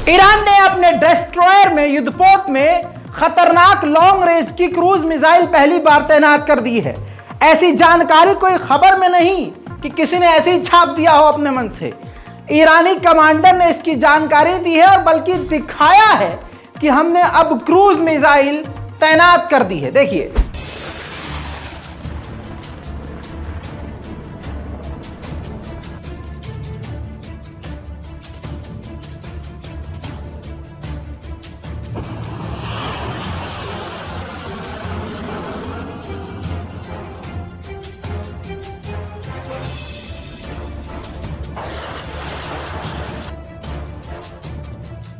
Iran ने अपने destroyer में युद्धपोत में खतरनाक लॉन्ग रेंज की क्रूज मिसाइल पहली बार तैनात कर दी है। ऐसी जानकारी कोई खबर में नहीं कि किसी ने ऐसे ही छाप दिया हो अपने मन से। ईरानी कमांडर ने इसकी जानकारी दी है और बल्कि दिखाया है कि हमने अब क्रूज मिसाइल तैनात कर दी है। देखिए,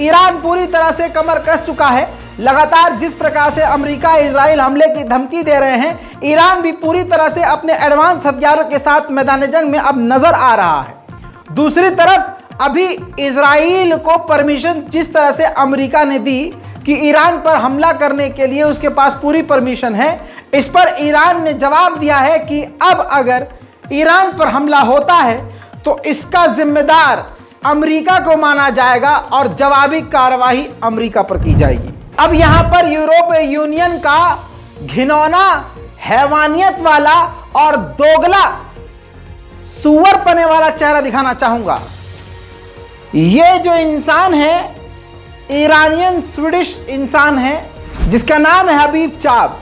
ईरान पूरी तरह से कमर कस चुका है। लगातार जिस प्रकार से अमेरिका इजराइल हमले की धमकी दे रहे हैं, ईरान भी पूरी तरह से अपने एडवांस हथियारों के साथ मैदान जंग में अब नजर आ रहा है। दूसरी तरफ अभी इजराइल को परमिशन जिस तरह से अमेरिका ने दी कि ईरान पर हमला करने के लिए उसके पास पूरी परमिशन है, इस पर ईरान ने जवाब दिया है कि अब अगर ईरान पर हमला होता है तो इसका जिम्मेदार अमेरिका को माना जाएगा और जवाबी कार्रवाई अमेरिका पर की जाएगी। अब यहां पर यूरोपीय यूनियन का घिनौना, हैवानियत वाला और दोगला सुअर पने वाला चेहरा दिखाना चाहूंगा। ये जो इंसान है, ईरानियन स्वीडिश इंसान है जिसका नाम है हबीब चाब।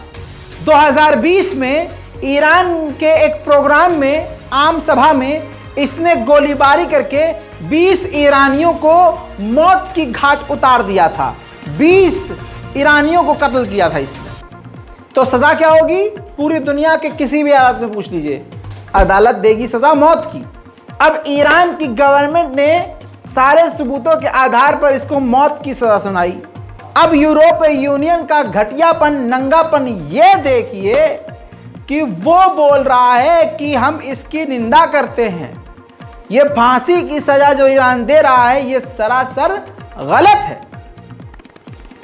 2020 में ईरान के एक प्रोग्राम में, आम सभा में, इसने गोलीबारी करके 20 ईरानियों को मौत की घाट उतार दिया था। 20 ईरानियों को कत्ल किया था इसने। तो सजा क्या होगी? पूरी दुनिया के किसी भी अदालत में पूछ लीजिए, अदालत देगी सजा मौत की। अब ईरान की गवर्नमेंट ने सारे सबूतों के आधार पर इसको मौत की सजा सुनाई। अब यूरोपीय यूनियन का घटियापन, नंगापन ये देखिए कि वो बोल रहा है कि हम इसकी निंदा करते हैं। ये फांसी की सजा जो ईरान दे रहा है, ये सरासर गलत है।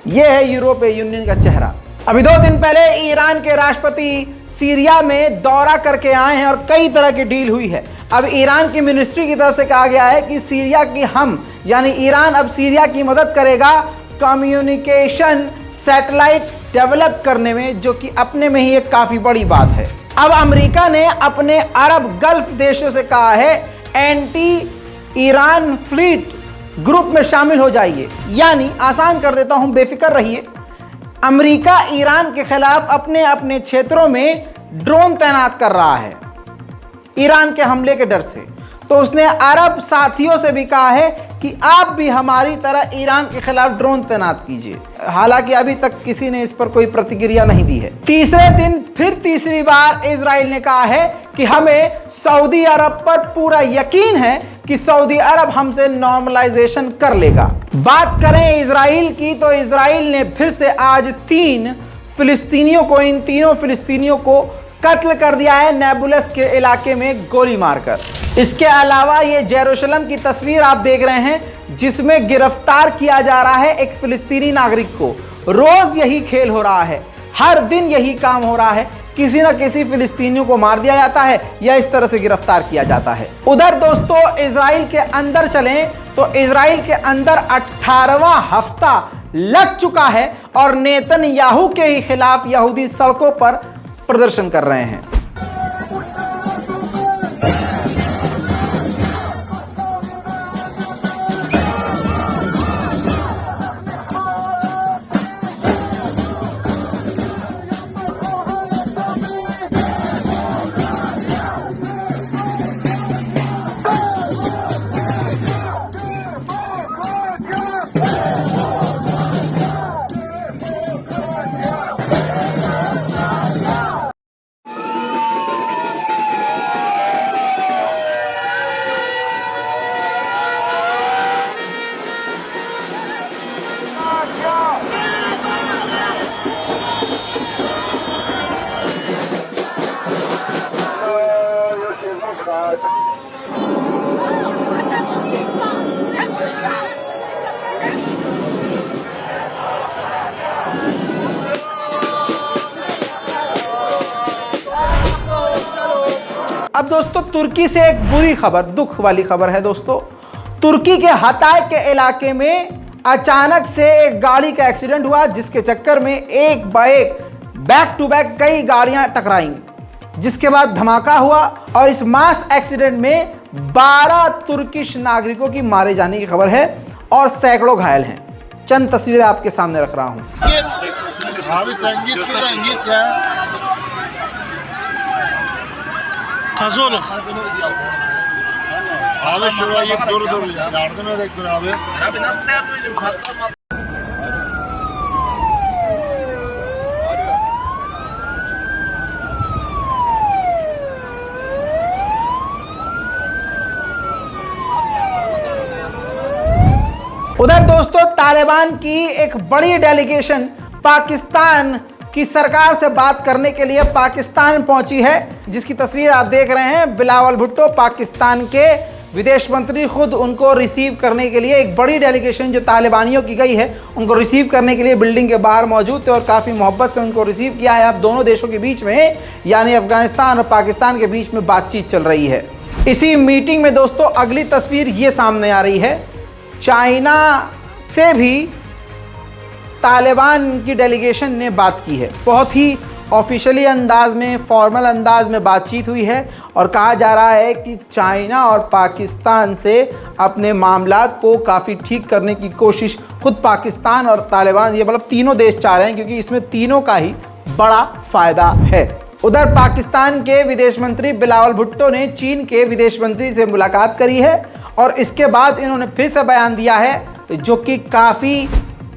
ये है यूरोपीय यूनियन का चेहरा। अभी 2 दिन पहले ईरान के राष्ट्रपति सीरिया में दौरा करके आए हैं और कई तरह की डील हुई है। अब ईरान की मिनिस्ट्री की तरफ से कहा गया है कि सीरिया की यानी ईरान अब सीरिया की मदद करेगा कम्युनिकेशन सैटेलाइट डेवलप करने में, जो कि अपने में ही एक काफी बड़ी बात है। अब अमेरिका ने अपने अरब गल्फ देशों से कहा है एंटी ईरान फ्लीट ग्रुप में शामिल हो जाइए। यानी आसान कर देता हूं, बेफिक्र रहिए, अमेरिका ईरान के खिलाफ अपने अपने क्षेत्रों में ड्रोन तैनात कर रहा है ईरान के हमले के डर से। तो उसने अरब साथियों से भी कहा है कि आप भी हमारी तरह ईरान के खिलाफ ड्रोन तैनात कीजिए। हालांकि अभी तक किसी ने इस पर कोई प्रतिक्रिया नहीं दी है। तीसरे दिन फिर तीसरी बार इजराइल ने कहा है कि हमें सऊदी अरब पर पूरा यकीन है कि सऊदी अरब हमसे नॉर्मलाइजेशन कर लेगा। बात करें इजराइल की, तो इजराइल ने फिर से आज 3 फिलिस्तीनियों को, इन तीनों फिलिस्तीनियों को कत्ल कर दिया है नेबुलस के इलाके में गोली मारकर। इसके अलावा ये जेरूशलम की तस्वीर आप देख रहे हैं जिसमें गिरफ्तार किया जा रहा है एक फिलिस्तीनी नागरिक को। रोज यही खेल हो रहा है, हर दिन यही काम हो रहा है, किसी न किसी फिलिस्तीनियों को मार दिया जाता है या इस तरह से गिरफ्तार किया जाता है। उधर दोस्तों इजराइल के अंदर चलें तो इजराइल के अंदर 18वां हफ्ता लग चुका है और नेतन्याहू के ही खिलाफ यहूदी सड़कों पर प्रदर्शन कर रहे हैं। अब दोस्तों तुर्की से एक बुरी खबर, दुख वाली खबर है दोस्तों। तुर्की के हताय के इलाके में अचानक से एक गाड़ी का एक्सीडेंट हुआ, जिसके चक्कर में एक बैक टू बैक कई गाड़ियां टकराई, जिसके बाद धमाका हुआ और इस मास एक्सीडेंट में 12 तुर्किश नागरिकों की मारे जाने की खबर है और सैकड़ों घायल हैं। चंद तस्वीरें आपके सामने रख रहा हूं। उधर दोस्तों तालिबान की एक बड़ी डेलीगेशन पाकिस्तान की सरकार से बात करने के लिए पाकिस्तान पहुंची है, जिसकी तस्वीर आप देख रहे हैं। बिलावल भुट्टो पाकिस्तान के विदेश मंत्री खुद उनको रिसीव करने के लिए, एक बड़ी डेलीगेशन जो तालिबानियों की गई है उनको रिसीव करने के लिए बिल्डिंग के बाहर मौजूद थे और काफ़ी मोहब्बत से उनको रिसीव किया है। अब दोनों देशों के बीच में यानी अफगानिस्तान और पाकिस्तान के बीच में बातचीत चल रही है। इसी मीटिंग में दोस्तों अगली तस्वीर ये सामने आ रही है। चाइना से भी तालिबान की डेलीगेशन ने बात की है। बहुत ही ऑफिशियली अंदाज में, फॉर्मल अंदाज में बातचीत हुई है और कहा जा रहा है कि चाइना और पाकिस्तान से अपने मामलात को काफ़ी ठीक करने की कोशिश खुद पाकिस्तान और तालिबान, ये मतलब तीनों देश चाह रहे हैं, क्योंकि इसमें तीनों का ही बड़ा फ़ायदा है। उधर पाकिस्तान के विदेश मंत्री बिलावल भुट्टो ने चीन के विदेश मंत्री से मुलाकात करी है और इसके बाद इन्होंने फिर से बयान दिया है जो कि काफ़ी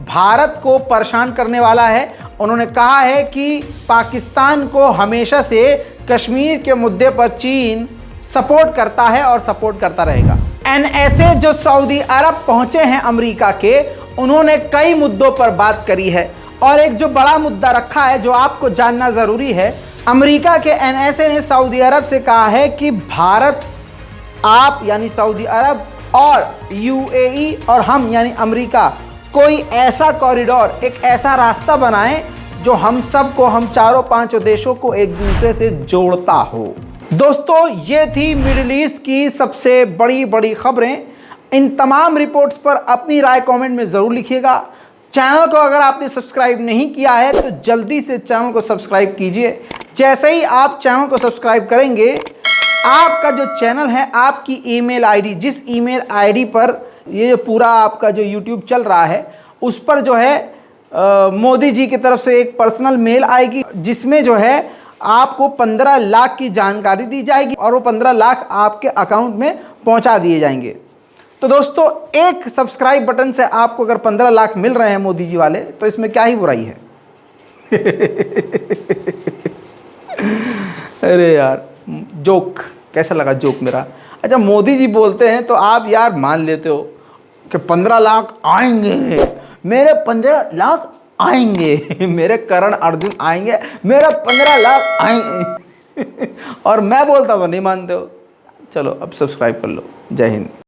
भारत को परेशान करने वाला है। उन्होंने कहा है कि पाकिस्तान को हमेशा से कश्मीर के मुद्दे पर चीन सपोर्ट करता है और सपोर्ट करता रहेगा। एनएसए जो सऊदी अरब पहुंचे हैं अमेरिका के, उन्होंने कई मुद्दों पर बात करी है और एक जो बड़ा मुद्दा रखा है जो आपको जानना ज़रूरी है। अमेरिका के एनएसए ने सऊदी अरब से कहा है कि भारत, आप यानी सऊदी अरब और यूएई और हम यानी अमेरिका कोई ऐसा कॉरिडोर, एक ऐसा रास्ता बनाएं जो हम सबको, हम चारों पांचों देशों को एक दूसरे से जोड़ता हो। दोस्तों ये थी मिडिल ईस्ट की सबसे बड़ी खबरें। इन तमाम रिपोर्ट्स पर अपनी राय कमेंट में ज़रूर लिखिएगा। चैनल को अगर आपने सब्सक्राइब नहीं किया है तो जल्दी से चैनल को सब्सक्राइब कीजिए। जैसे ही आप चैनल को सब्सक्राइब करेंगे, आपका जो चैनल है, आपकी ईमेल आईडी, जिस ईमेल आईडी पर ये पूरा आपका जो यूट्यूब चल रहा है, उस पर जो है मोदी जी की तरफ से एक पर्सनल मेल आएगी, जिसमें जो है आपको 15 लाख की जानकारी दी जाएगी और वो 15 लाख आपके अकाउंट में पहुंचा दिए जाएंगे। तो दोस्तों एक सब्सक्राइब बटन से आपको अगर 15 लाख मिल रहे हैं मोदी जी वाले, तो इसमें क्या ही बुराई है। अरे यार जोक कैसा लगा, जोक मेरा। अच्छा मोदी जी बोलते हैं तो आप यार मान लेते हो कि 15 लाख आएंगे, मेरे 15 लाख आएंगे, मेरे करण अर्जुन आएंगे, मेरा 15 लाख आएंगे। और मैं बोलता हूँ नहीं मानते हो। चलो अब सब्सक्राइब कर लो। जय हिंद।